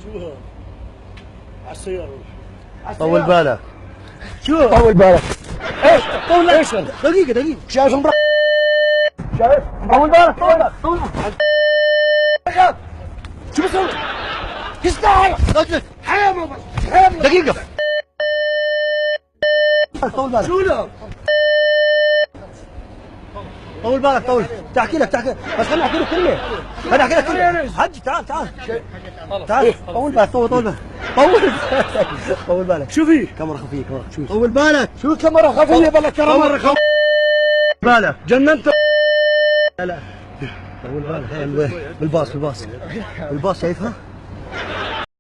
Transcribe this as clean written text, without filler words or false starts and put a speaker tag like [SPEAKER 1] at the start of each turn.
[SPEAKER 1] شو هذا؟ على السيارة.
[SPEAKER 2] طول بالك.
[SPEAKER 1] شو؟
[SPEAKER 2] طول بالك.
[SPEAKER 1] ايش؟ طول ايش؟ دقيقة
[SPEAKER 2] شايف شايف؟ طول بالك طول بالك.
[SPEAKER 1] شو بسوي؟ تستاهل. حياة ما بس. حياة
[SPEAKER 2] دقيقة. طول بالك.
[SPEAKER 1] شو له؟
[SPEAKER 2] طول بالك طول. تحكي لك بس خليني احكي لك كلمة. حجي تعال تعال. طول بالك طول بالك. طول بالك.
[SPEAKER 1] شو في؟
[SPEAKER 2] كاميرا خفية شو طول بالك.
[SPEAKER 1] شو كاميرا خفية بلا كاميرا خفية؟
[SPEAKER 2] بالك.
[SPEAKER 1] جننت.
[SPEAKER 2] لا طول بالك. بالباص شايفها؟